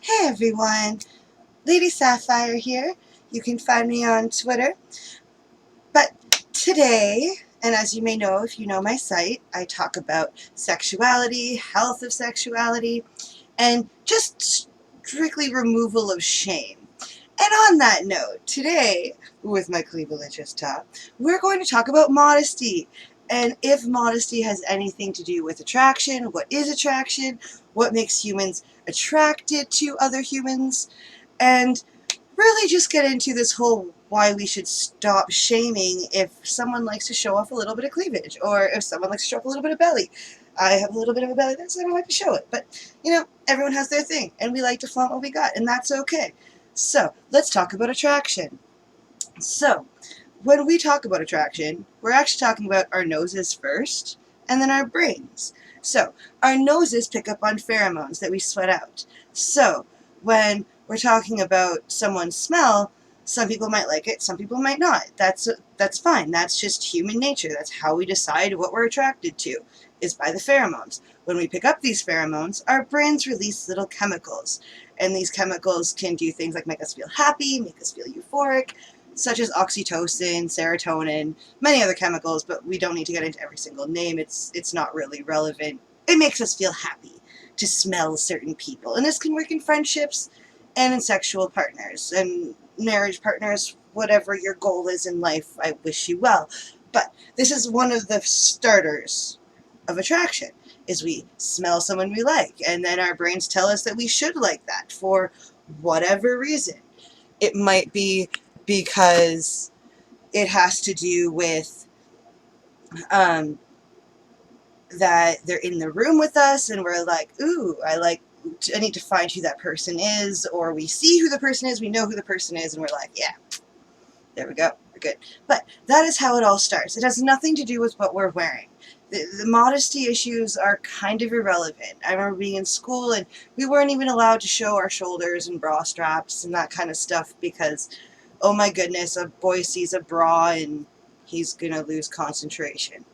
Hey everyone, Lady Sapphire here. You can find me on Twitter. But today, and as you may know if you know my site, I talk about sexuality, health of sexuality, and just strictly removal of shame. And on that note, today, with my cleavage top, we're going to talk about modesty. And if modesty has anything to do with attraction, what is attraction, what makes humans attracted to other humans, and really just get into this whole why we should stop shaming if someone likes to show off a little bit of cleavage, or if someone likes to show off a little bit of belly. I have a little bit of a belly there, so I don't like to show it. But, everyone has their thing, and we like to flaunt what we got, and that's okay. So, let's talk about attraction. So, when we talk about attraction, we're actually talking about our noses first, and then our brains. So, our noses pick up on pheromones that we sweat out. So, when we're talking about someone's smell, some people might like it, some people might not. That's fine. That's just human nature. That's how we decide what we're attracted to, is by the pheromones. When we pick up these pheromones, our brains release little chemicals. And these chemicals can do things like make us feel happy, make us feel euphoric, such as oxytocin, serotonin, many other chemicals, but we don't need to get into every single name. It's not really relevant. It makes us feel happy to smell certain people. And this can work in friendships and in sexual partners and marriage partners, whatever your goal is in life. I wish you well. But this is one of the starters of attraction, is we smell someone we like, and then our brains tell us that we should like that for whatever reason. It might be because it has to do with that they're in the room with us and we're like, ooh, I need to find who that person is, or we see who the person is, we know who the person is, and we're like, yeah, there we go, we're good. But that is how it all starts. It has nothing to do with what we're wearing. The modesty issues are kind of irrelevant. I remember being in school and we weren't even allowed to show our shoulders and bra straps and that kind of stuff because, oh my goodness, a boy sees a bra and he's going to lose concentration.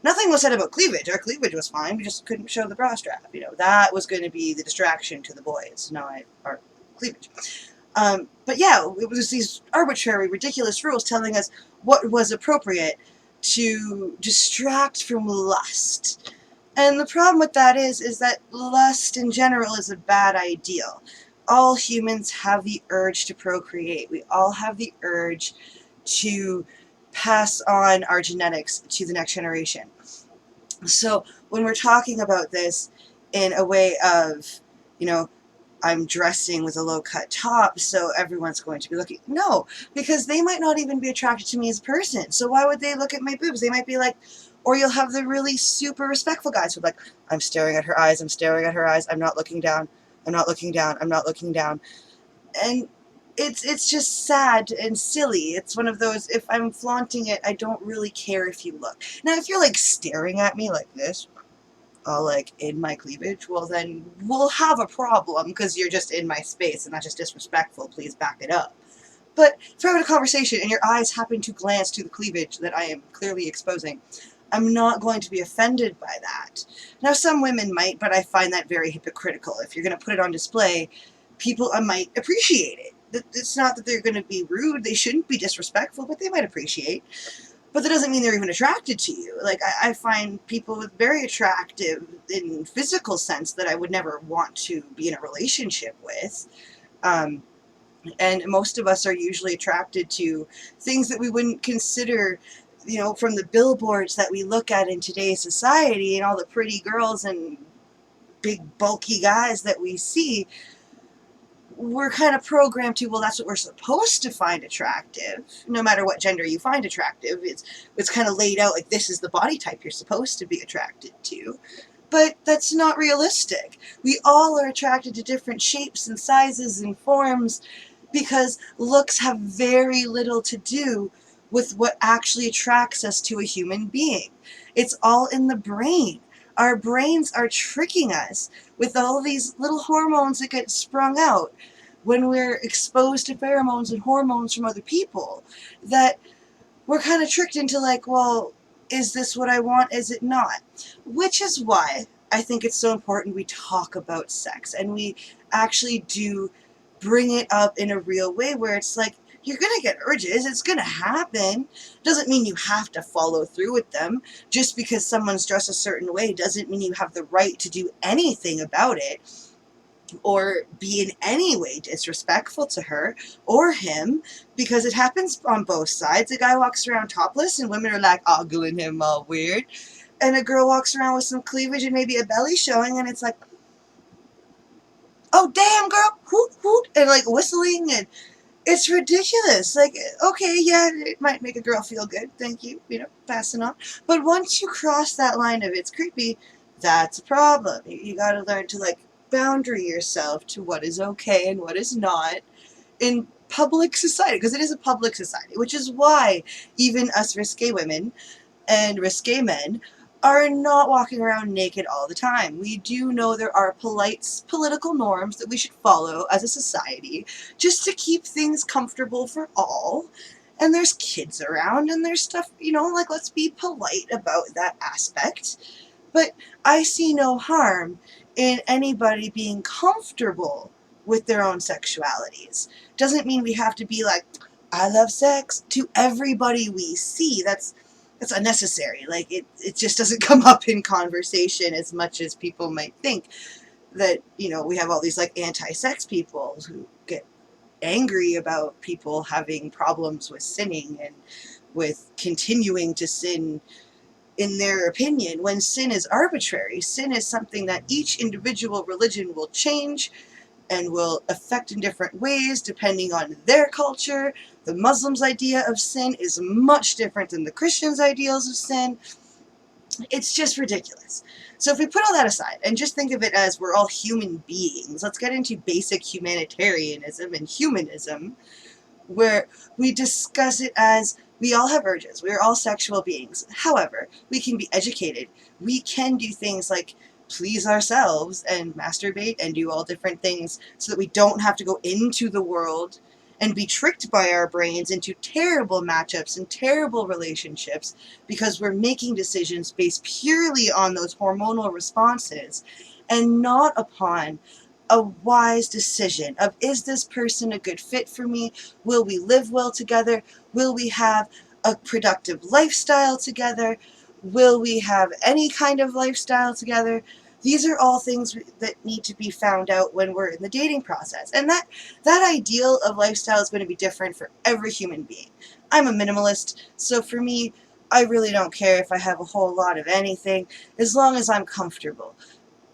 Nothing was said about cleavage. Our cleavage was fine. We just couldn't show the bra strap. That was going to be the distraction to the boys, not our cleavage. But yeah, it was these arbitrary, ridiculous rules telling us what was appropriate to distract from lust. And the problem with that is that lust in general is a bad ideal. All humans have the urge to procreate. We all have the urge to pass on our genetics to the next generation. So when we're talking about this in a way of, I'm dressing with a low-cut top, so everyone's going to be looking. No, because they might not even be attracted to me as a person. So why would they look at my boobs? They might be like, or you'll have the really super respectful guys who are like, I'm staring at her eyes, I'm staring at her eyes, I'm not looking down, I'm not looking down, I'm not looking down. And it's just sad and silly. It's one of those, if I'm flaunting it, I don't really care if you look. Now, if you're like staring at me like this, like in my cleavage, well then we'll have a problem because you're just in my space and that's just disrespectful. Please back it up. But if we're having a conversation and your eyes happen to glance to the cleavage that I am clearly exposing, I'm not going to be offended by that. Now, some women might, but I find that very hypocritical. If you're going to put it on display, people might appreciate it. It's not that they're going to be rude. They shouldn't be disrespectful, but they might appreciate. But that doesn't mean they're even attracted to you. Like, I find people with very attractive in physical sense that I would never want to be in a relationship with. And most of us are usually attracted to things that we wouldn't consider, from the billboards that we look at in today's society and all the pretty girls and big bulky guys that we see. We're kind of programmed to, well, that's what we're supposed to find attractive, no matter what gender you find attractive. It's kind of laid out like this is the body type you're supposed to be attracted to. But that's not realistic. We all are attracted to different shapes and sizes and forms because looks have very little to do with what actually attracts us to a human being. It's all in the brain. Our brains are tricking us with all these little hormones that get sprung out when we're exposed to pheromones and hormones from other people, that we're kind of tricked into like, well, is this what I want? Is it not? Which is why I think it's so important we talk about sex and we actually do bring it up in a real way where it's like, you're going to get urges, it's going to happen. Doesn't mean you have to follow through with them. Just because someone's dressed a certain way doesn't mean you have the right to do anything about it or be in any way disrespectful to her or him, because it happens on both sides. A guy walks around topless and women are like ogling him all weird, and a girl walks around with some cleavage and maybe a belly showing, and it's like, oh damn girl, hoot hoot, and like whistling, and it's ridiculous. Like, okay, yeah, it might make a girl feel good, thank you, passing on. But once you cross that line of it's creepy, that's a problem. You gotta learn to like boundary yourself to what is okay and what is not in public society, because it is a public society, which is why even us risque women and risque men are not walking around naked all the time. We do know there are polite political norms that we should follow as a society just to keep things comfortable for all. And there's kids around and there's stuff, like, let's be polite about that aspect. But I see no harm in anybody being comfortable with their own sexualities. Doesn't mean we have to be like, I love sex to everybody we see. That's unnecessary. Like, it just doesn't come up in conversation as much as people might think. That, we have all these like anti-sex people who get angry about people having problems with sinning and with continuing to sin in their opinion, when sin is arbitrary. Sin is something that each individual religion will change and will affect in different ways depending on their culture. The Muslims' idea of sin is much different than the Christians' ideals of sin. It's just ridiculous. So if we put all that aside and just think of it as we're all human beings, let's get into basic humanitarianism and humanism, where we discuss it as we all have urges. We are all sexual beings. However, we can be educated. We can do things like please ourselves and masturbate and do all different things so that we don't have to go into the world and be tricked by our brains into terrible matchups and terrible relationships because we're making decisions based purely on those hormonal responses and not upon a wise decision of, is this person a good fit for me? Will we live well together? Will we have a productive lifestyle together? Will we have any kind of lifestyle together? These are all things that need to be found out when we're in the dating process. And that ideal of lifestyle is going to be different for every human being. I'm a minimalist, so for me, I really don't care if I have a whole lot of anything, as long as I'm comfortable.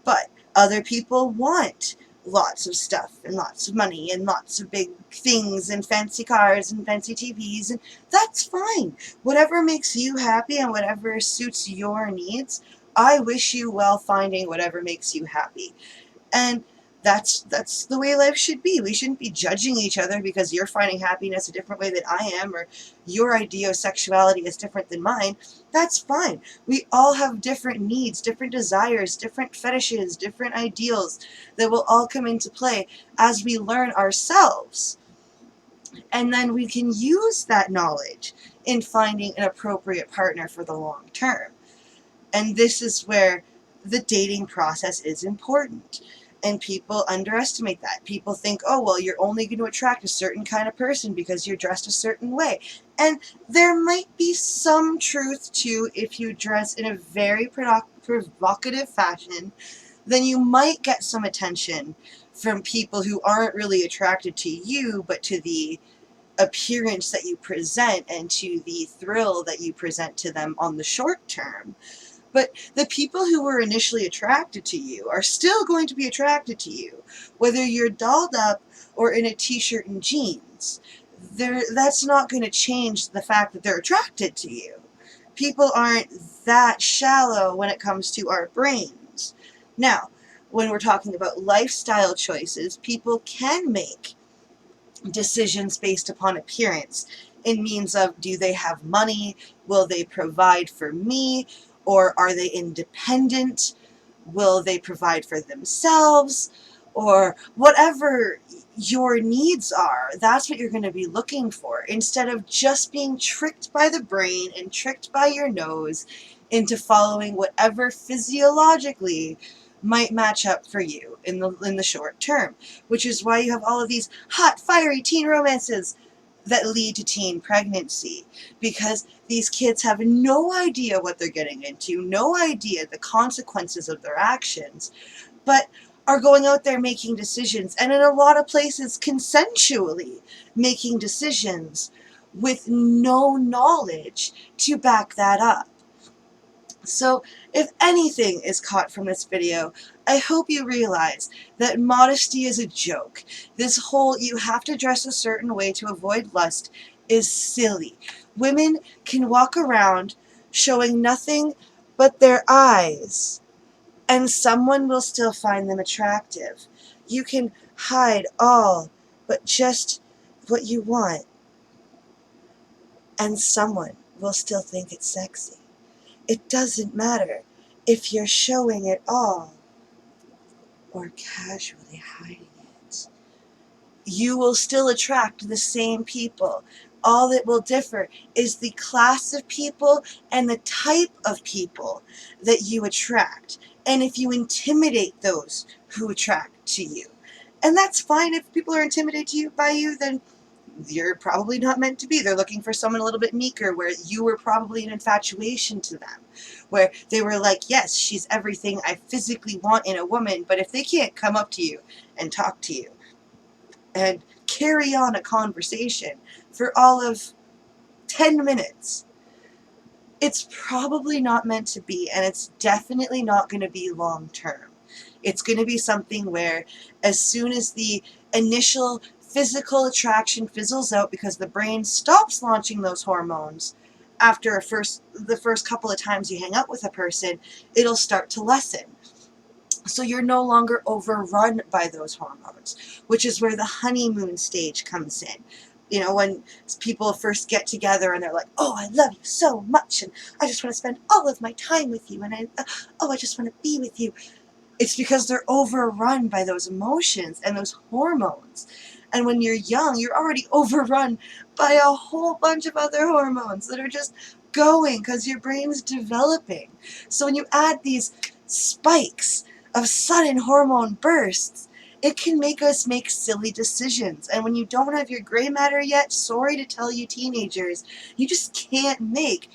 But other people want lots of stuff and lots of money and lots of big things and fancy cars and fancy TVs, and that's fine. Whatever makes you happy and whatever suits your needs, I wish you well finding whatever makes you happy. And that's the way life should be. We shouldn't be judging each other because you're finding happiness a different way than I am, or your idea of sexuality is different than mine. That's fine. We all have different needs, different desires, different fetishes, different ideals that will all come into play as we learn ourselves. And then we can use that knowledge in finding an appropriate partner for the long term. And this is where the dating process is important. And people underestimate that. People think, oh, well, you're only going to attract a certain kind of person because you're dressed a certain way. And there might be some truth to, if you dress in a very provocative fashion, then you might get some attention from people who aren't really attracted to you, but to the appearance that you present and to the thrill that you present to them on the short term. But the people who were initially attracted to you are still going to be attracted to you, whether you're dolled up or in a t-shirt and jeans. That's not going to change the fact that they're attracted to you. People aren't that shallow when it comes to our brains. Now, when we're talking about lifestyle choices, people can make decisions based upon appearance in means of, do they have money? Will they provide for me? Or are they independent? Will they provide for themselves? Or whatever your needs are, that's what you're going to be looking for, instead of just being tricked by the brain and tricked by your nose into following whatever physiologically might match up for you in the short term, which is why you have all of these hot, fiery teen romances that lead to teen pregnancy, because these kids have no idea what they're getting into, no idea the consequences of their actions, but are going out there making decisions, and in a lot of places consensually making decisions with no knowledge to back that up. So, if anything is caught from this video, I hope you realize that modesty is a joke. This whole you have to dress a certain way to avoid lust is silly. Women can walk around showing nothing but their eyes, and someone will still find them attractive. You can hide all but just what you want, and someone will still think it's sexy. It doesn't matter if you're showing it all or casually hiding it. You will still attract the same people. All that will differ is the class of people and the type of people that you attract, and if you intimidate those who attract to you. And that's fine. If people are intimidated by you, then you're probably not meant to be. They're looking for someone a little bit meeker, where you were probably an infatuation to them, where they were like, yes, she's everything I physically want in a woman, but if they can't come up to you and talk to you and carry on a conversation for all of 10 minutes, it's probably not meant to be, and it's definitely not going to be long term. It's going to be something where as soon as the initial physical attraction fizzles out because the brain stops launching those hormones, after the first couple of times you hang out with a person, it'll start to lessen. So you're no longer overrun by those hormones, which is where the honeymoon stage comes in. You know, when people first get together and they're like, oh, I love you so much, and I just want to spend all of my time with you, and I just want to be with you. It's because they're overrun by those emotions and those hormones. And when you're young, you're already overrun by a whole bunch of other hormones that are just going because your brain's developing. So when you add these spikes of sudden hormone bursts, it can make us make silly decisions. And when you don't have your gray matter yet, sorry to tell you teenagers, you just can't make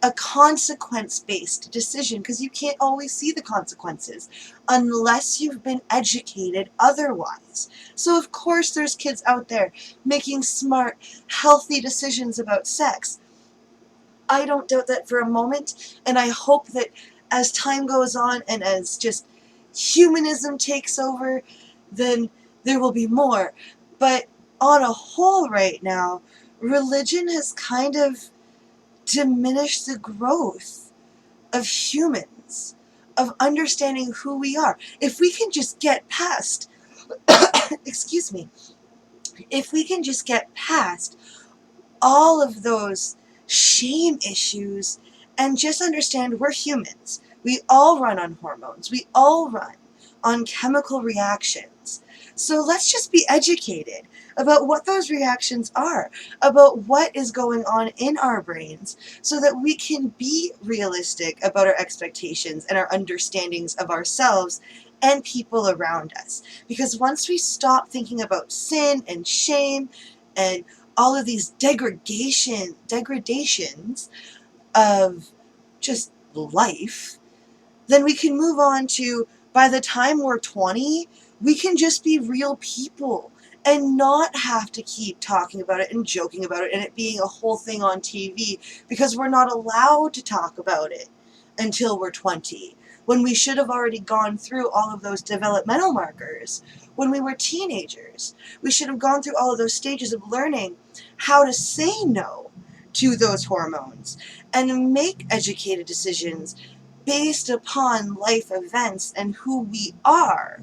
a consequence-based decision because you can't always see the consequences unless you've been educated otherwise. So of course there's kids out there making smart, healthy decisions about sex. I don't doubt that for a moment, and I hope that as time goes on and as just humanism takes over, then there will be more. But on a whole right now, religion has kind of diminish the growth of humans, of understanding who we are. If we can just get past, excuse me, if we can just get past all of those shame issues and just understand we're humans. We all run on hormones. We all run on chemical reactions. So let's just be educated about what those reactions are, about what is going on in our brains, so that we can be realistic about our expectations and our understandings of ourselves and people around us. Because once we stop thinking about sin and shame and all of these degradations of just life, then we can move on to, by the time we're 20, we can just be real people and not have to keep talking about it and joking about it and it being a whole thing on TV, because we're not allowed to talk about it until we're 20, when we should have already gone through all of those developmental markers when we were teenagers. We should have gone through all of those stages of learning how to say no to those hormones and make educated decisions based upon life events and who we are.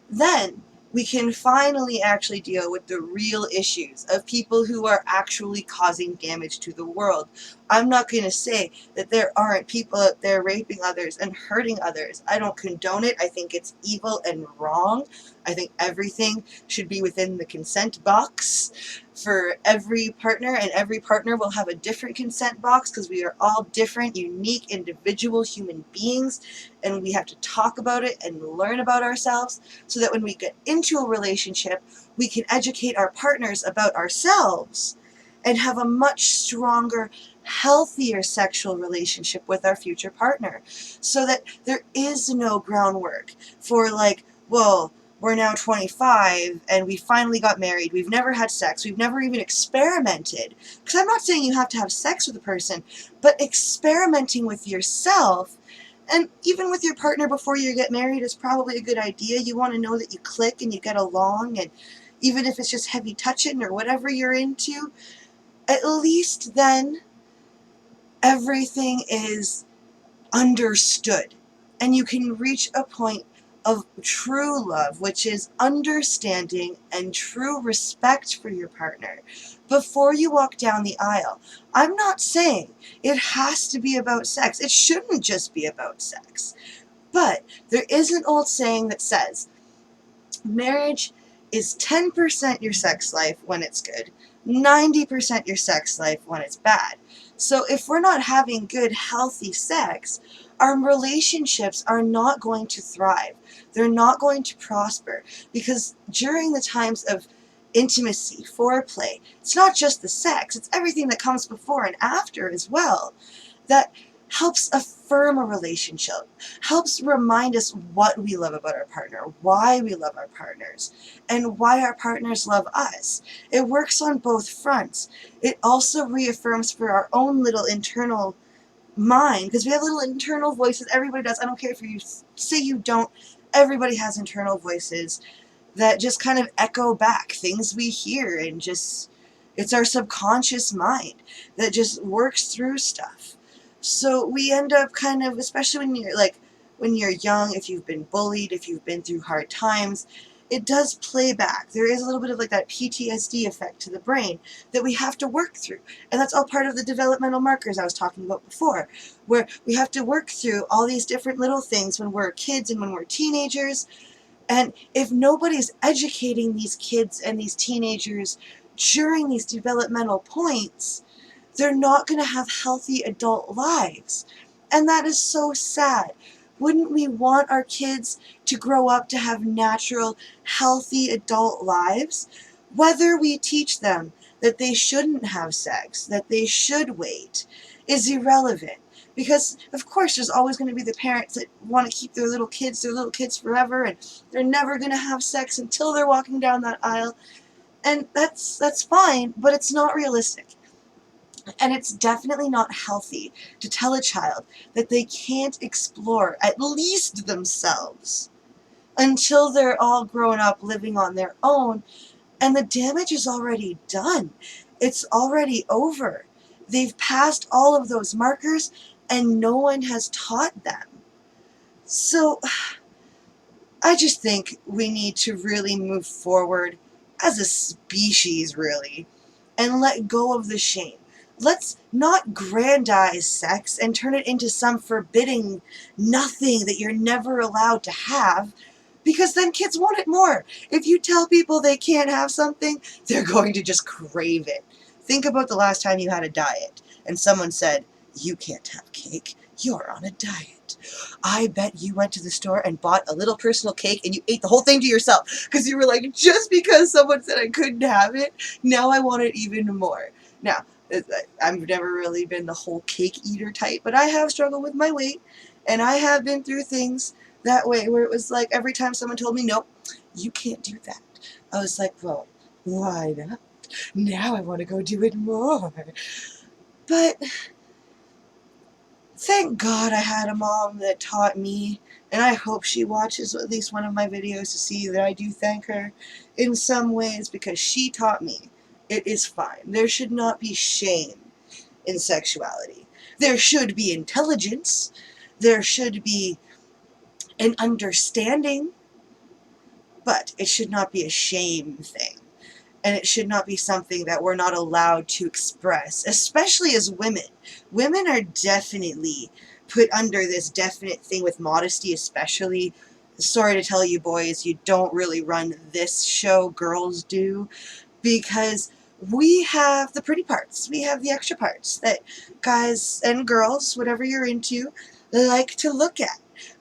Then we can finally actually deal with the real issues of people who are actually causing damage to the world. I'm not going to say that there aren't people out there raping others and hurting others. I don't condone it. I think it's evil and wrong. I think everything should be within the consent box for every partner, and every partner will have a different consent box because we are all different, unique, individual human beings, and we have to talk about it and learn about ourselves so that when we get into a relationship, we can educate our partners about ourselves and have a much stronger, healthier sexual relationship with our future partner, so that there is no groundwork for like, well, we're now 25 and we finally got married, we've never had sex, we've never even experimented. Because I'm not saying you have to have sex with a person, but experimenting with yourself and even with your partner before you get married is probably a good idea. You want to know that you click and you get along, and even if it's just heavy touching or whatever you're into, at least then everything is understood. And you can reach a point of true love, which is understanding and true respect for your partner before you walk down the aisle. I'm not saying it has to be about sex. It shouldn't just be about sex. But there is an old saying that says, marriage is 10% your sex life when it's good, 90% your sex life when it's bad. So if we're not having good, healthy sex, our relationships are not going to thrive. They're not going to prosper, because during the times of intimacy, foreplay, it's not just the sex, it's everything that comes before and after as well that helps affirm a relationship, helps remind us what we love about our partner, why we love our partners, and why our partners love us. It works on both fronts. It also reaffirms for our own little internal mind, because we have little internal voices. Everybody does. I don't care if you say you don't. Everybody has internal voices that just kind of echo back things we hear, and just, it's our subconscious mind that just works through stuff. So we end up kind of, especially when you're young, if you've been bullied, if you've been through hard times, it does play back. There is a little bit of like that PTSD effect to the brain that we have to work through. And that's all part of the developmental markers I was talking about before, where we have to work through all these different little things when we're kids and when we're teenagers. And if nobody's educating these kids and these teenagers during these developmental points, they're not going to have healthy adult lives. And that is so sad. Wouldn't we want our kids to grow up to have natural, healthy adult lives? Whether we teach them that they shouldn't have sex, that they should wait, is irrelevant. Because, of course, there's always going to be the parents that want to keep their little kids forever, and they're never going to have sex until they're walking down that aisle. And that's fine, but it's not realistic. And it's definitely not healthy to tell a child that they can't explore, at least themselves, until they're all grown up living on their own, and the damage is already done. It's already over. They've passed all of those markers, and no one has taught them. So I just think we need to really move forward as a species, really, and let go of the shame. Let's not grandize sex and turn it into some forbidding nothing that you're never allowed to have, because then kids want it more. If you tell people they can't have something, they're going to just crave it. Think about the last time you had a diet and someone said, "You can't have cake, you're on a diet." I bet you went to the store and bought a little personal cake and you ate the whole thing to yourself, because you were like, just because someone said I couldn't have it, now I want it even more. Now, I've never really been the whole cake eater type, but I have struggled with my weight, and I have been through things that way where it was like every time someone told me, "Nope, you can't do that," I was like, well, why not? Now I want to go do it more. But thank God I had a mom that taught me, and I hope she watches at least one of my videos to see that I do thank her in some ways, because she taught me it is fine. There should not be shame in sexuality. There should be intelligence. There should be an understanding, but it should not be a shame thing. And it should not be something that we're not allowed to express, especially as women. Women are definitely put under this definite thing with modesty, especially. Sorry to tell you boys, you don't really run this show, girls do, because we have the pretty parts. We have the extra parts that guys and girls, whatever you're into, like to look at.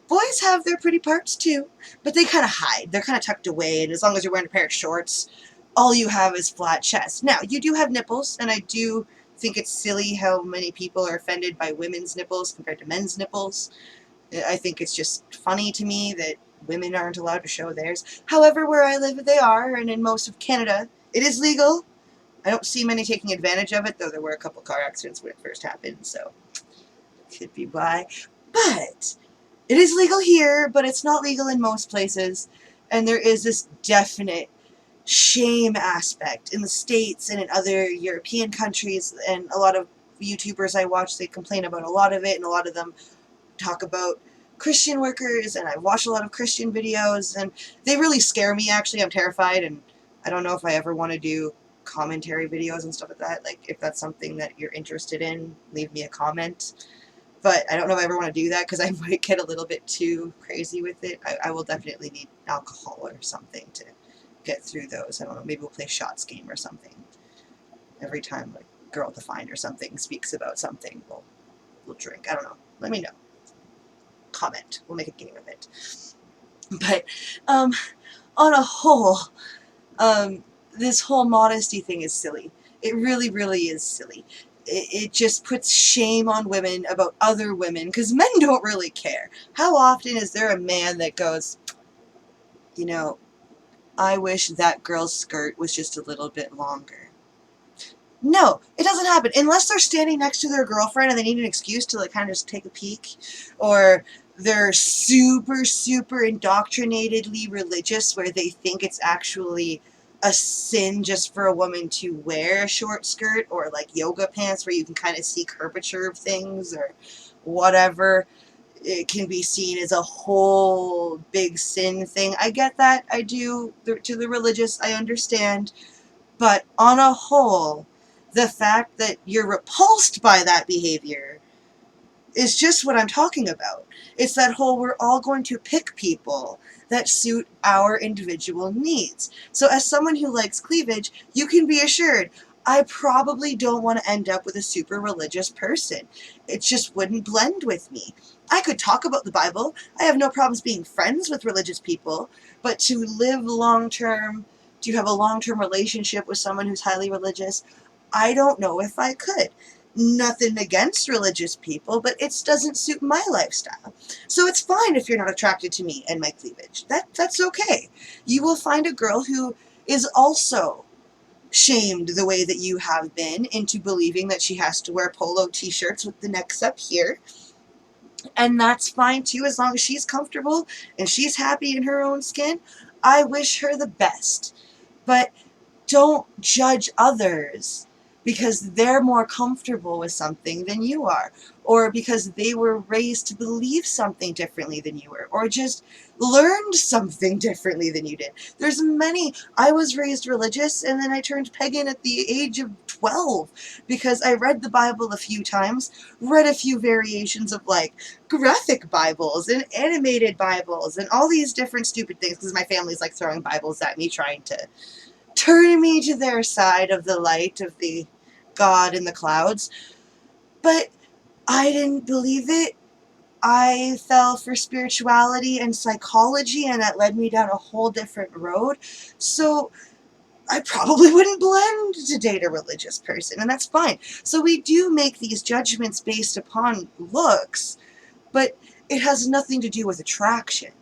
Boys have their pretty parts too, but they kind of hide. They're kind of tucked away, and as long as you're wearing a pair of shorts, all you have is flat chest. Now, you do have nipples, and I do think it's silly how many people are offended by women's nipples compared to men's nipples. I think it's just funny to me that women aren't allowed to show theirs. However, where I live, they are, and in most of Canada, it is legal. I don't see many taking advantage of it, though there were a couple car accidents when it first happened, so could be why. But it is legal here, but it's not legal in most places, and there is this definite shame aspect in the States and in other European countries, and a lot of YouTubers I watch, they complain about a lot of it, and a lot of them talk about Christian workers, and I watch a lot of Christian videos, and they really scare me, actually. I'm terrified, and I don't know if I ever want to do commentary videos and stuff like that. Like, if that's something that you're interested in, leave me a comment. But I don't know if I ever want to do that, because I might get a little bit too crazy with it. I will definitely need alcohol or something to get through those. I don't know, maybe we'll play shots game or something. Every time, like, Girl Defined or something speaks about something, we'll drink. I don't know. Let me know. Comment. We'll make a game of it. But, on a whole, this whole modesty thing is silly. It really, really is silly. It just puts shame on women about other women, because men don't really care. How often is there a man that goes, you know, I wish that girl's skirt was just a little bit longer? No, it doesn't happen. Unless they're standing next to their girlfriend and they need an excuse to, like, kind of just take a peek. Or they're super, super indoctrinatedly religious where they think it's actually a sin just for a woman to wear a short skirt, or like yoga pants where you can kind of see curvature of things, or whatever. It can be seen as a whole big sin thing. I get that. I do. To the religious, I understand. But on a whole, the fact that you're repulsed by that behavior is just what I'm talking about. It's that whole, we're all going to pick people that suit our individual needs. So as someone who likes cleavage, you can be assured, I probably don't want to end up with a super religious person. It just wouldn't blend with me. I could talk about the Bible. I have no problems being friends with religious people, but to live long-term, to have a long-term relationship with someone who's highly religious, I don't know if I could. Nothing against religious people, but it doesn't suit my lifestyle. So it's fine if you're not attracted to me and my cleavage. That's okay. You will find a girl who is also shamed the way that you have been into believing that she has to wear polo t-shirts with the necks up here. And that's fine too, as long as she's comfortable and she's happy in her own skin. I wish her the best. But don't judge others because they're more comfortable with something than you are, or because they were raised to believe something differently than you were, or just learned something differently than you did. There's many. I was raised religious, and then I turned pagan at the age of 12 because I read the Bible a few times, read a few variations of, like, graphic Bibles and animated Bibles and all these different stupid things, because my family's like throwing Bibles at me, trying to turn me to their side of the light of the God in the clouds. But I didn't believe it. I fell for spirituality and psychology, and that led me down a whole different road. So I probably wouldn't blend to date a religious person, and that's fine. So we do make these judgments based upon looks, but it has nothing to do with attraction.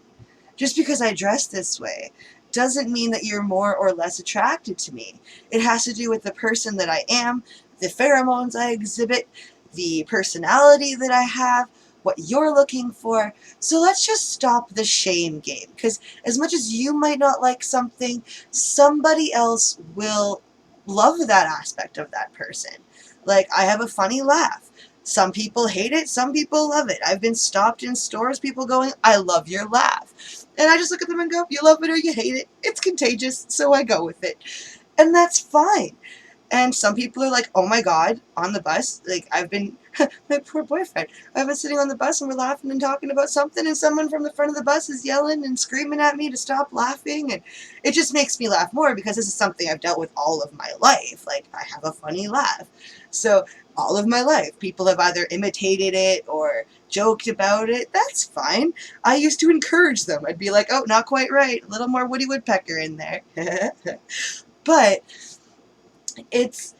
Just because I dress this way doesn't mean that you're more or less attracted to me. It has to do with the person that I am, the pheromones I exhibit, the personality that I have, what you're looking for. So let's just stop the shame game, because as much as you might not like something, somebody else will love that aspect of that person. Like, I have a funny laugh. Some people hate it, some people love it. I've been stopped in stores, people going, I love your laugh. And I just look at them and go, you love it or you hate it. It's contagious, so I go with it. And that's fine. And some people are like, oh my god, on the bus, like I've been, my poor boyfriend, I've been sitting on the bus and we're laughing and talking about something and someone from the front of the bus is yelling and screaming at me to stop laughing, and it just makes me laugh more because this is something I've dealt with all of my life. Like, I have a funny laugh. So all of my life, people have either imitated it or joked about it. That's fine. I used to encourage them. I'd be like, oh, not quite right. A little more Woody Woodpecker in there. But it's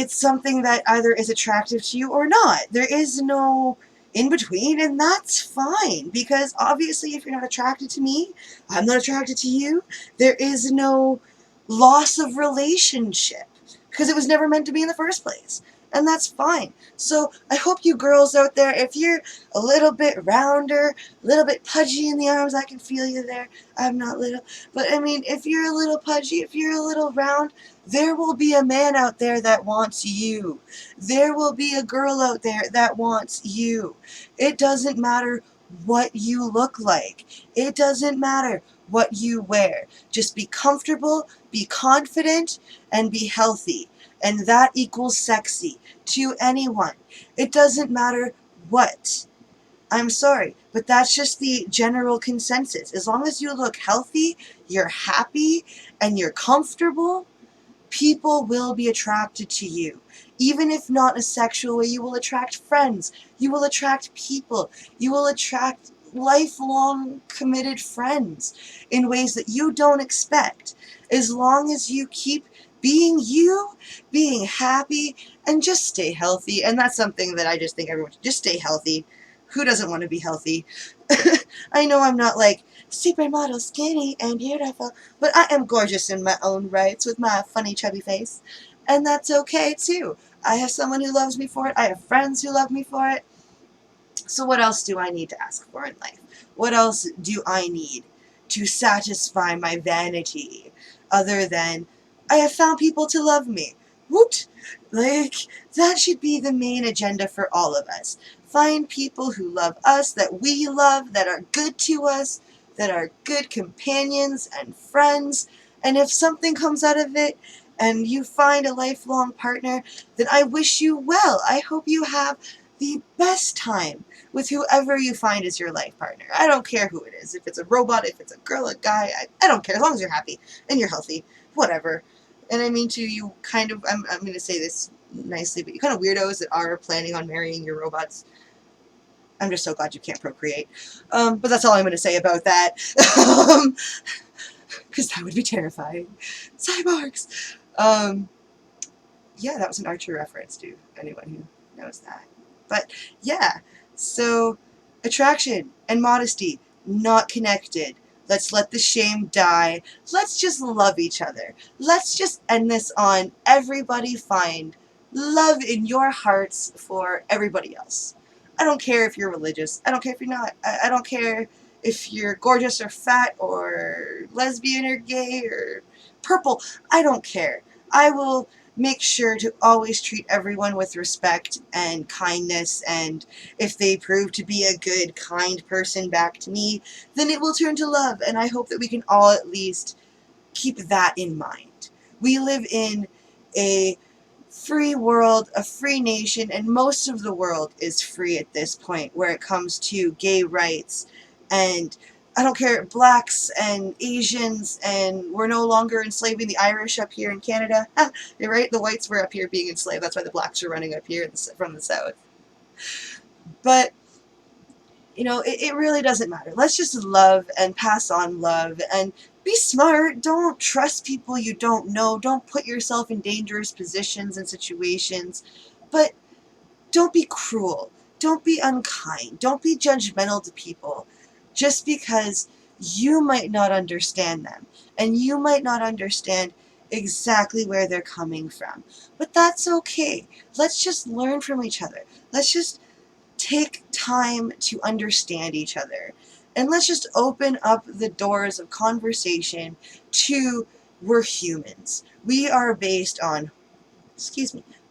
something that either is attractive to you or not. There is no in between, and that's fine, because obviously if you're not attracted to me, I'm not attracted to you, there is no loss of relationship, because it was never meant to be in the first place. And that's fine. So I hope you girls out there, if you're a little bit rounder, a little bit pudgy in the arms, I can feel you there. I'm not little. But I mean, if you're a little pudgy, if you're a little round, there will be a man out there that wants you. There will be a girl out there that wants you. It doesn't matter what you look like. It doesn't matter what you wear. Just be comfortable, be confident, and be healthy. And that equals sexy to anyone. It doesn't matter what. I'm sorry, but that's just the general consensus. As long as you look healthy, you're happy, and you're comfortable, people will be attracted to you. Even if not in a sexual way, you will attract friends. You will attract people. You will attract lifelong committed friends in ways that you don't expect. As long as you keep being you, being happy, and just stay healthy. And that's something that I just think everyone should just stay healthy. Who doesn't want to be healthy? I know I'm not like supermodel, skinny, and beautiful, but I am gorgeous in my own rights with my funny chubby face. And that's okay too. I have someone who loves me for it. I have friends who love me for it. So what else do I need to ask for in life? What else do I need to satisfy my vanity other than I have found people to love me? Woot! Like, that should be the main agenda for all of us. Find people who love us, that we love, that are good to us, that are good companions and friends. And if something comes out of it and you find a lifelong partner, then I wish you well. I hope you have the best time with whoever you find as your life partner. I don't care who it is. If it's a robot, if it's a girl, a guy, I don't care. As long as you're happy and you're healthy. Whatever. And I mean to you kind of, I'm going to say this nicely, but you kind of weirdos that are planning on marrying your robots. I'm just so glad you can't procreate. But that's all I'm going to say about that. Because that would be terrifying. Cyborgs! Yeah, that was an Archer reference to anyone who knows that. But yeah, so attraction and modesty, not connected. Let's let the shame die. Let's just love each other. Let's just end this on everybody find love in your hearts for everybody else. I don't care if you're religious. I don't care if you're not. I don't care if you're gorgeous or fat or lesbian or gay or purple. I don't care. I will make sure to always treat everyone with respect and kindness, and if they prove to be a good, kind person back to me, then it will turn to love, and I hope that we can all at least keep that in mind. We live in a free world, a free nation, and most of the world is free at this point where it comes to gay rights, and I don't care, blacks and Asians, and we're no longer enslaving the Irish up here in Canada. You're right, the whites were up here being enslaved. That's why the blacks are running up here from the south. But, you know, it really doesn't matter. Let's just love and pass on love and be smart. Don't trust people you don't know. Don't put yourself in dangerous positions and situations. But don't be cruel. Don't be unkind. Don't be judgmental to people just because you might not understand them and you might not understand exactly where they're coming from. But that's okay. Let's just learn from each other. Let's just take time to understand each other. And let's just open up the doors of conversation to we're humans. We are based on,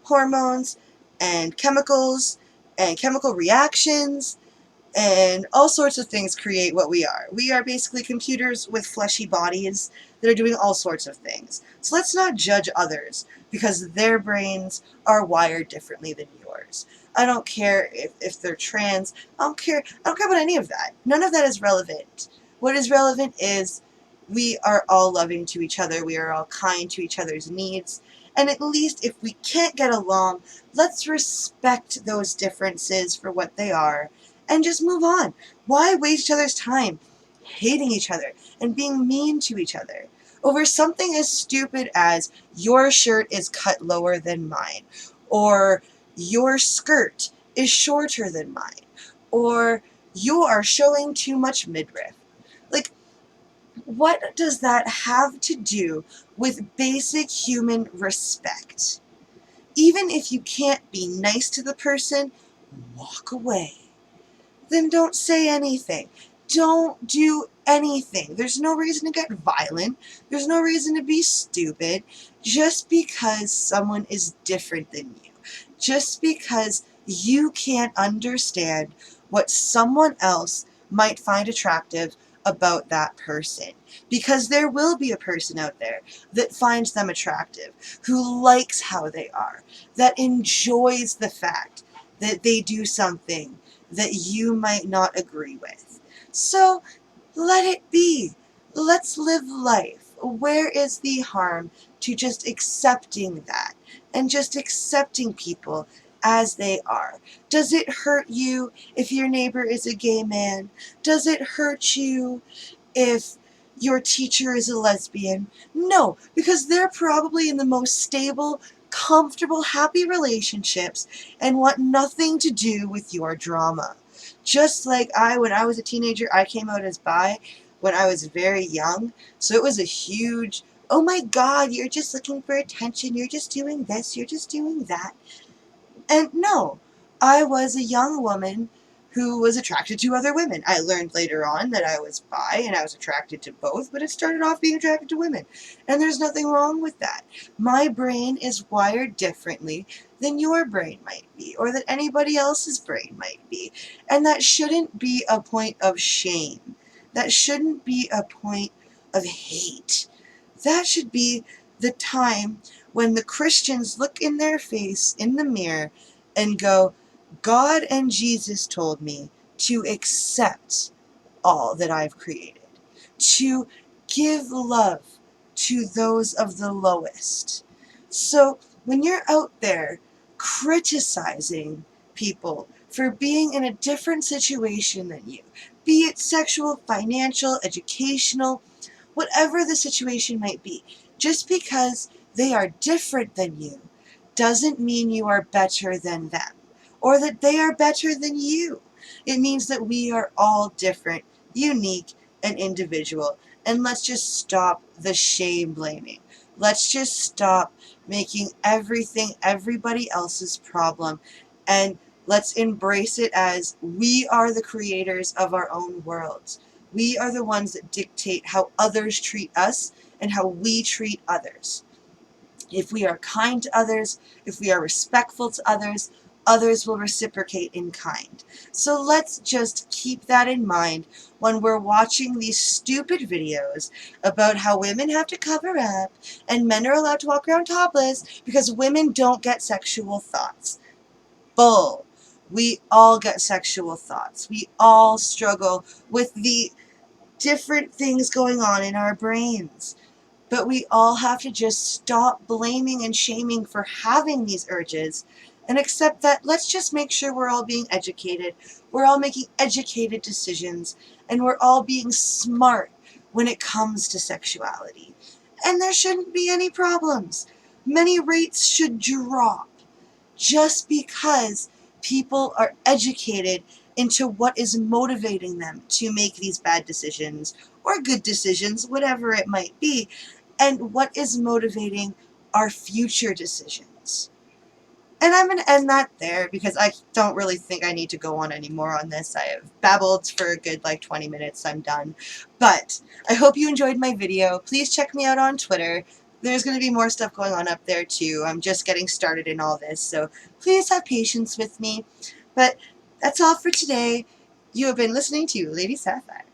hormones and chemicals and chemical reactions, and all sorts of things create what we are. We are basically computers with fleshy bodies that are doing all sorts of things. So let's not judge others because their brains are wired differently than yours. I don't care if they're trans. I don't care about any of that. None of that is relevant. What is relevant is we are all loving to each other. We are all kind to each other's needs. And at least if we can't get along, let's respect those differences for what they are and just move on. Why waste each other's time hating each other and being mean to each other over something as stupid as your shirt is cut lower than mine, or your skirt is shorter than mine, or you are showing too much midriff? Like, what does that have to do with basic human respect? Even if you can't be nice to the person, walk away. Then don't say anything. Don't do anything. There's no reason to get violent. There's no reason to be stupid just because someone is different than you. Just because you can't understand what someone else might find attractive about that person. Because there will be a person out there that finds them attractive, who likes how they are, that enjoys the fact that they do something that you might not agree with. So let it be. Let's live life. Where is the harm to just accepting that and just accepting people as they are? Does it hurt you if your neighbor is a gay man? Does it hurt you if your teacher is a lesbian? No, because they're probably in the most stable, comfortable, happy relationships and want nothing to do with your drama. Just like when I was a teenager, I came out as bi when I was very young, so it was a huge, oh my God, you're just looking for attention, you're just doing this, you're just doing that. And no, I was a young woman who was attracted to other women. I learned later on that I was bi and I was attracted to both, but it started off being attracted to women. And there's nothing wrong with that. My brain is wired differently than your brain might be, or that anybody else's brain might be. And that shouldn't be a point of shame. That shouldn't be a point of hate. That should be the time when the Christians look in their face in the mirror and go, God and Jesus told me to accept all that I've created, to give love to those of the lowest. So when you're out there criticizing people for being in a different situation than you, be it sexual, financial, educational, whatever the situation might be, just because they are different than you doesn't mean you are better than them or that they are better than you. It means that we are all different, unique, and individual. And let's just stop the shame blaming. Let's just stop making everything everybody else's problem, and let's embrace it as we are the creators of our own worlds. We are the ones that dictate how others treat us and how we treat others. If we are kind to others, if we are respectful to others, others will reciprocate in kind. So let's just keep that in mind when we're watching these stupid videos about how women have to cover up and men are allowed to walk around topless because women don't get sexual thoughts. Bull. We all get sexual thoughts. We all struggle with the different things going on in our brains. But we all have to just stop blaming and shaming for having these urges and accept that let's just make sure we're all being educated, we're all making educated decisions, and we're all being smart when it comes to sexuality. And there shouldn't be any problems. Many rates should drop just because people are educated into what is motivating them to make these bad decisions or good decisions, whatever it might be, and what is motivating our future decisions. And I'm going to end that there because I don't really think I need to go on anymore on this. I have babbled for a good 20 minutes. I'm done. But I hope you enjoyed my video. Please check me out on Twitter. There's going to be more stuff going on up there too. I'm just getting started in all this, so please have patience with me. But that's all for today. You have been listening to Lady Sapphire.